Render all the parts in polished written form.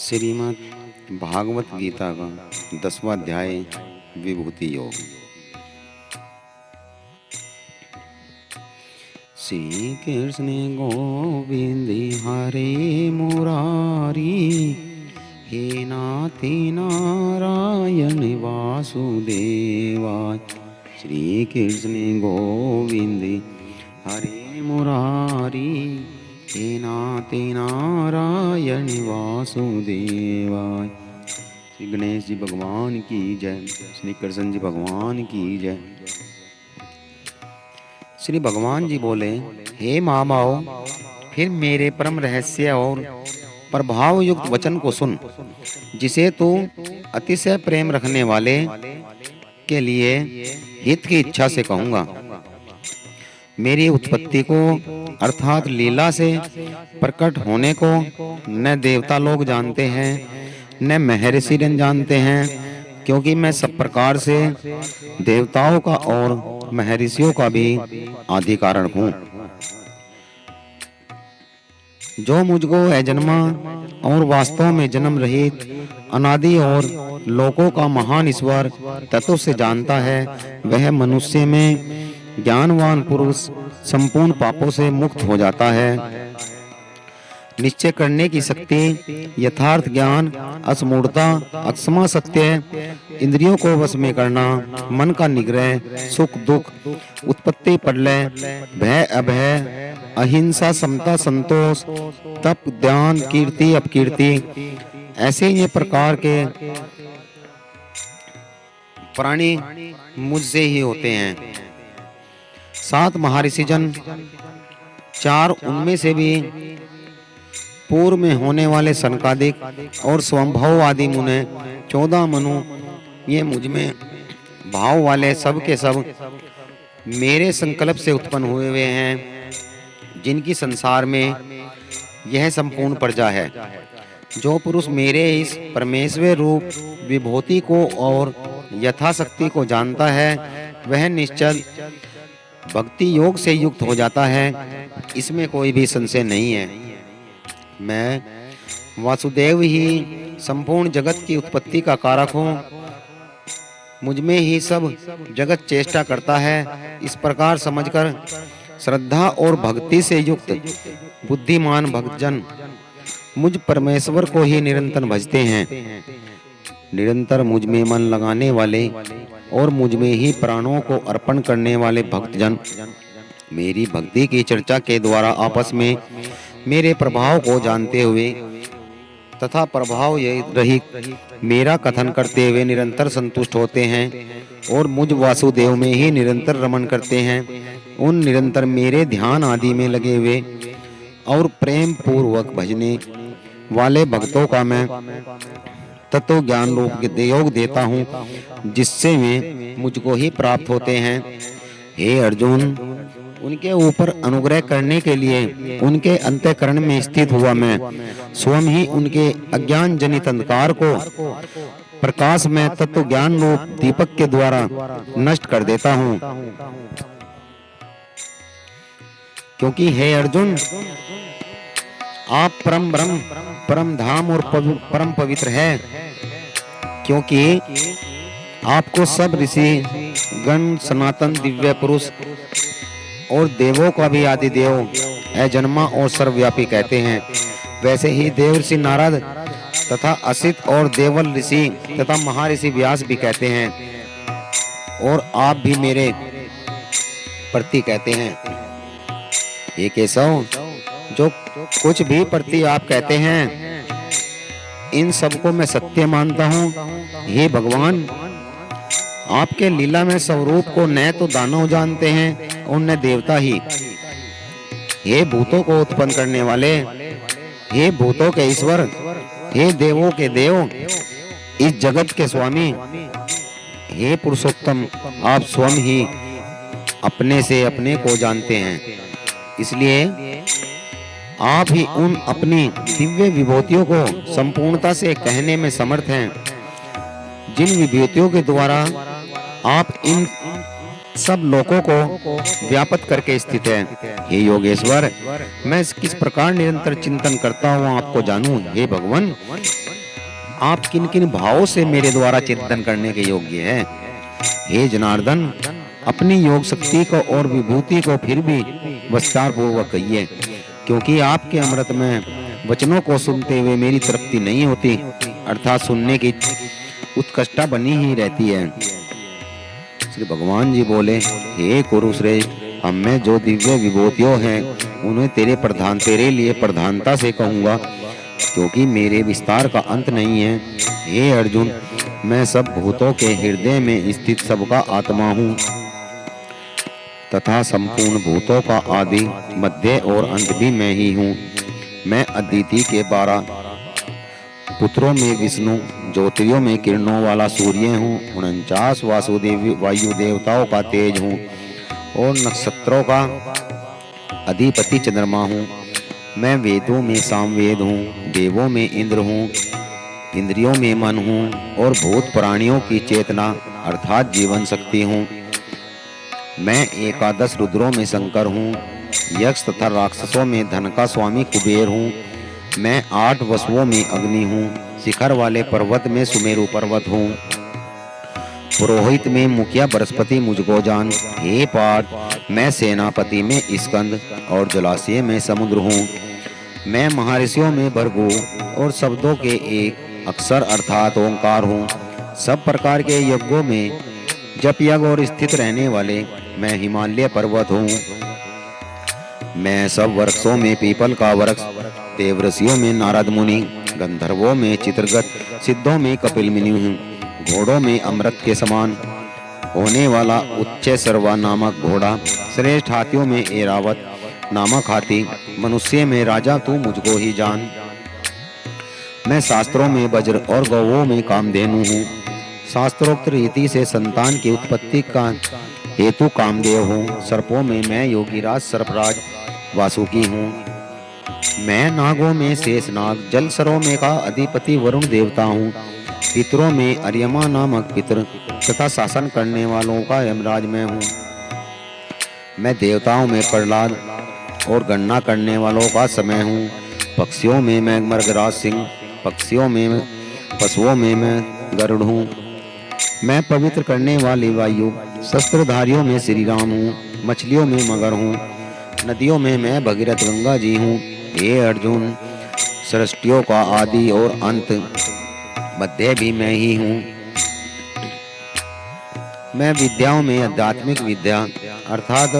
श्रीमद् भागवत गीता का 10वां अध्याय विभूति योग। श्री कृष्ण गोविंद हरे मुरारी, हे नाथ नारायण वासुदेवाय। श्री कृष्ण गोविंद हरे मुरारी, हे नाथ नारायण वासुदेवाय। श्री गणेश जी भगवान की जय, श्री कृष्ण जी भगवान की जय। श्री भगवान जी बोले, हे महाबाहो, फिर मेरे परम रहस्य और प्रभाव युक्त वचन को सुन, जिसे तू अतिशय प्रेम रखने वाले के लिए हित की इच्छा से कहूँगा। मेरी उत्पत्ति को अर्थात लीला से प्रकट होने को न देवता लोग जानते हैं न महर्षि जन जानते हैं, क्योंकि मैं सब प्रकार से देवताओं का और महर्षियों का भी आदि कारण हूँ। जो मुझको अजन्मा और वास्तव में जन्म रहित अनादि और लोकों का महान ईश्वर तत्व से जानता है, वह मनुष्य में ज्ञानवान पुरुष संपूर्ण पापों से मुक्त हो जाता है। निश्चय करने की शक्ति, यथार्थ ज्ञान, असमूढ़ता, अक्षमा सत्य, इंद्रियों को वश में करना, मन का निग्रह, सुख दुख, उत्पत्ति प्रलय, भय अभय, अहिंसा, समता, संतोष, तप, ध्यान, कीर्ति अपकीर्ति, ऐसे ये प्रकार के प्राणी मुझसे ही होते हैं। 7 महर्षि जन, 4 उनमें से भी पूर्व में होने वाले सनकादिक और स्वयंभव आदि मुने, 14 मनु, ये मुझ में भाव वाले सब के सब मेरे संकल्प से उत्पन्न हुए हुए हैं, जिनकी संसार में यह संपूर्ण प्रजा है। जो पुरुष मेरे इस परमेश्वर रूप विभूति को और यथाशक्ति को जानता है, वह निश्चल भक्ति योग से युक्त हो जाता है, इसमें कोई भी संशय नहीं है। मैं वासुदेव ही संपूर्ण जगत की उत्पत्ति का कारक हूँ। मुझ में ही सब जगत चेष्टा करता है। इस प्रकार समझकर श्रद्धा और भक्ति से युक्त बुद्धिमान भक्तजन मुझ परमेश्वर को ही निरंतर भजते हैं। निरंतर मुझ में मन लगाने वाले और मुझ में ही प्राणों को अर्पण करने वाले भक्तजन मेरी भक्ति की चर्चा के द्वारा आपस में मेरे प्रभाव को जानते हुए तथा प्रभाव रहित मेरा कथन करते हुए निरंतर संतुष्ट होते हैं और मुझ वासुदेव में ही निरंतर रमण करते हैं। उन निरंतर मेरे ध्यान आदि में लगे हुए और प्रेम पूर्वक भजने वाले भक्तों का मैं तत्व ज्ञान रूप योग देता हूँ, जिससे वे मुझको ही प्राप्त होते हैं। हे अर्जुन, उनके ऊपर अनुग्रह करने के लिए उनके अंतःकरण में स्थित हुआ मैं स्वयं ही उनके अज्ञान जनित अंधकार को प्रकाश में तत्व ज्ञान रूप दीपक के द्वारा नष्ट कर देता हूँ। क्योंकि हे अर्जुन, आप परम ब्रह्म, परम धाम और परम पवित्र है, क्योंकि आपको सब ऋषि गण, सनातन दिव्य पुरुष और देवों का भी आदि देव, अजन्मा और सर्वव्यापी कहते हैं। वैसे ही देव ऋषि नारद तथा असित और देवल ऋषि तथा महर्षि व्यास भी कहते हैं, और आप भी मेरे प्रति कहते हैं। ये केशव, जो कुछ भी प्रति आप कहते हैं, इन सबको मैं सत्य मानता हूँ। हे भगवान, आपके लीला में स्वरूप को न तो दानव जानते हैं और न देवता ही। हे भूतों को उत्पन्न करने वाले, हे भूतों के ईश्वर, हे देवों के देव, इस जगत के स्वामी, हे पुरुषोत्तम, आप स्वयं ही अपने से अपने को जानते हैं। इसलिए आप ही उन अपनी दिव्य विभूतियों को संपूर्णता से कहने में समर्थ हैं, जिन विभूतियों के द्वारा आप इन सब लोकों को व्यापक करके स्थित है। हे योगेश्वर, मैं किस प्रकार निरंतर चिंतन करता हूँ आपको जानूं। हे भगवान, आप किन किन भावों से मेरे द्वारा चिंतन करने के योग्य हैं। हे जनार्दन, अपनी योग शक्ति को और विभूति को फिर भी विस्तार पूर्वक कहिए, क्योंकि आपके अमृतमय वचनों को सुनते हुए मेरी तृप्ति नहीं होती, अर्थात सुनने की उत्कंठा बनी ही रहती है। श्री भगवान जी बोले, हे कुरुश्रेष्ठ, अब मैं जो दिव्य विभूतियों हैं उन्हें तेरे लिए प्रधानता से कहूँगा, क्योंकि मेरे विस्तार का अंत नहीं है। हे अर्जुन, मैं सब भूतों के हृदय में स्थित सबका आत्मा हूँ तथा संपूर्ण भूतों का आदि, मध्य और अंत भी मैं ही हूँ। मैं अदिति के 12 पुत्रों में विष्णु, ज्योतियों में किरणों वाला सूर्य हूँ, 49 वायु देवताओं का तेज हूँ और नक्षत्रों का अधिपति चंद्रमा हूँ। मैं वेदों में सामवेद हूँ, देवों में इंद्र हूँ, इंद्रियों में मन हूँ और भूत प्राणियों की चेतना अर्थात जीवन शक्ति हूँ। मैं 11 रुद्रों में शंकर हूँ, यक्ष तथा राक्षसों में धन का स्वामी कुबेर हूँ। मैं 8 वसुओं में अग्नि हूँ, शिखर वाले पर्वत में सुमेरु पर्वत हूँ, पुरोहित में मुखिया बृहस्पति मुझको जान। हे पार्थ, मैं सेनापति में स्कंद और जलाशय में समुद्र हूँ। मैं महर्षियों में भृगु और शब्दों के एक अक्षर अर्थात ओंकार हूँ। सब प्रकार के यज्ञों में जप यज्ञ और स्थित रहने वाले मैं हिमालय पर्वत हूँ। मैं सब वृक्षों में पीपल का वृक्ष, देवऋषियों में नारद मुनि, गंधर्वों में चित्रगत, सिद्धों में कपिल मुनि हूँ। घोड़ों में अमृत के समान होने वाला उच्च सर्वा नामक घोड़ा, श्रेष्ठ हाथियों में ऐरावत नामक हाथी, मनुष्य में राजा तू मुझको ही जान। मैं शास्त्रों में वज्र और गौओं में कामधेनु हूँ। शास्त्रोक्त रीति से संतान की उत्पत्ति का हेतु कामदेव हूँ। सर्पों में मैं योगीराज सर्पराज वासुकी हूँ। मैं नागों में शेषनाग, जलसरों में का अधिपति वरुण देवता हूँ। पितरों में अर्यमा नामक पितर तथा शासन करने वालों का यमराज मैं हूँ। मैं देवताओं में प्रहलाद और गणना करने वालों का समय हूँ। पक्षियों में मैं मृगराज सिंह, पक्षियों में पशुओं में मैं गरुड़ हूँ। मैं पवित्र करने वाली वायु, शस्त्रधारियों में श्री राम हूँ। मछलियों में मगर हूँ, नदियों में मैं भगीरथ गंगा जी हूँ। हे अर्जुन, सृष्टियों का आदि और अंत मध्य भी मैं ही हूँ। मैं विद्याओं में आध्यात्मिक विद्या अर्थात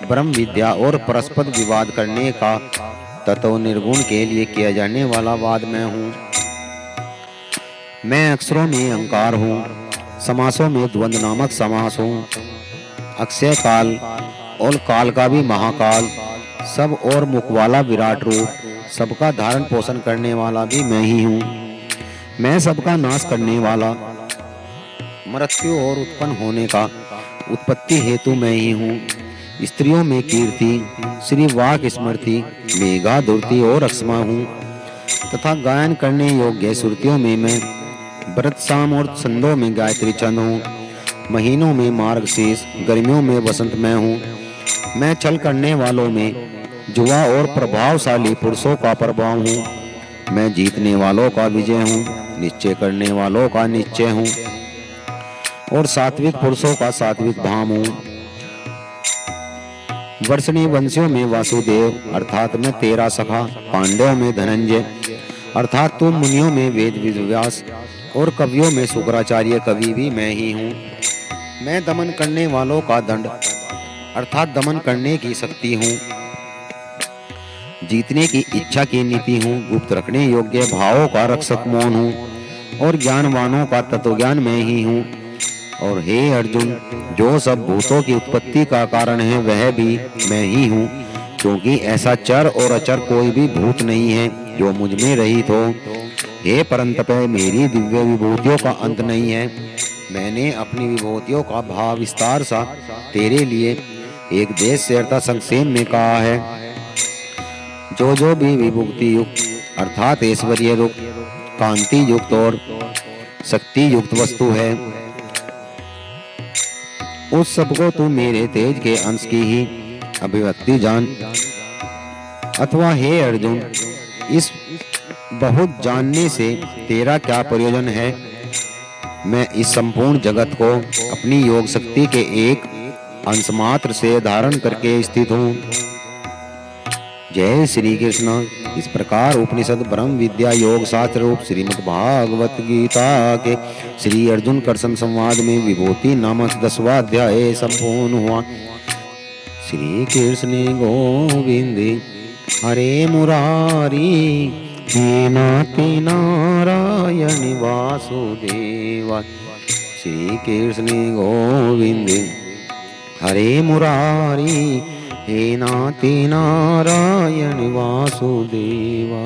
ब्रह्म विद्या और परस्पर विवाद करने का तत्व निर्गुण के लिए किया जाने वाला वाद मैं हूँ। मैं अक्षरों में अहंकार हूँ, समासों में द्वंद्व नामक समास हूँ। अक्षय काल और काल का भी महाकाल, सब और मुख वाला विराट रूप, सबका धारण पोषण करने वाला भी मैं ही हूँ। मैं सबका नाश करने वाला, मृत्यु और उत्पन्न होने का उत्पत्ति हेतु मैं ही हूँ। स्त्रियों में कीर्ति, श्री वाक स्मृति, मेघा धुर्ति और अक्षमा हूँ तथा गायन करने योग्य श्रुतियों में मैं व्रत शाम और छंदों में गायत्री छंद हूँ। महीनों में मार्गशीर्ष, गर्मियों में वसंत मैं हूँ। मैं छल करने वालों में जुआ और प्रभावशाली पुरुषों का प्रभाव हूँ। मैं जीतने वालों का विजय हूँ, निश्चय करने वालों का निश्चय हूँ और सात्विक पुरुषों का सात्विक धाम हूँ। वर्षणी वंशियों में वासुदेव अर्थात मैं तेरा सखा, पांडवों में धनंजय अर्थात तुम, मुनियों में वेद व्यास और कवियों में शुक्राचार्य कवि भी मैं ही हूँ। मैं दमन करने वालों का दंड अर्थात दमन करने की शक्ति हूँ। जीतने की इच्छा की नीति हूँ। गुप्त रखने योग्य भावों का रक्षक मौन हूँ और ज्ञानवानों का तत्वज्ञान मैं ही हूँ। और हे अर्जुन, जो सब भूतों की उत्पत्ति का कारण है वह भी मैं ही हूँ, क्योंकि ऐसा चर और अचर कोई भी भूत नहीं है जो मुझ में रहित हो। हे परंतप, मेरी दिव्य विभूतियों का अंत नहीं है। मैंने अपनी विभूतियों का भाव विस्तार सा तेरे लिए एक देश से अर्थात संक्षेप में कहा है। जो भी विभूति युक्त अर्थात ऐश्वर्य युक्त, कांति युक्त और शक्ति युक्त वस्तु है, उस सबको तू मेरे तेज के अंश की ही अभिव्यक्ति जान। अथवा हे अर्जुन, इस बहुत जानने से तेरा क्या प्रयोजन है। मैं इस संपूर्ण जगत को अपनी योग शक्ति के एक अंश मात्र से धारण करके स्थित हूँ। जय श्री कृष्ण। इस प्रकार उपनिषद ब्रह्म विद्या योग शास्त्र रूप श्रीमद् भागवत गीता के श्री अर्जुन कृष्ण संवाद में विभूति नामक 10वां अध्याय संपूर्ण हुआ। श्री कृष्ण गोविंद हरे मुरारी हे नाथ नारायण वासुदेवा। श्री कृष्ण गोविंद हरे मुरारी हे नाथ नारायण वासुदेवा।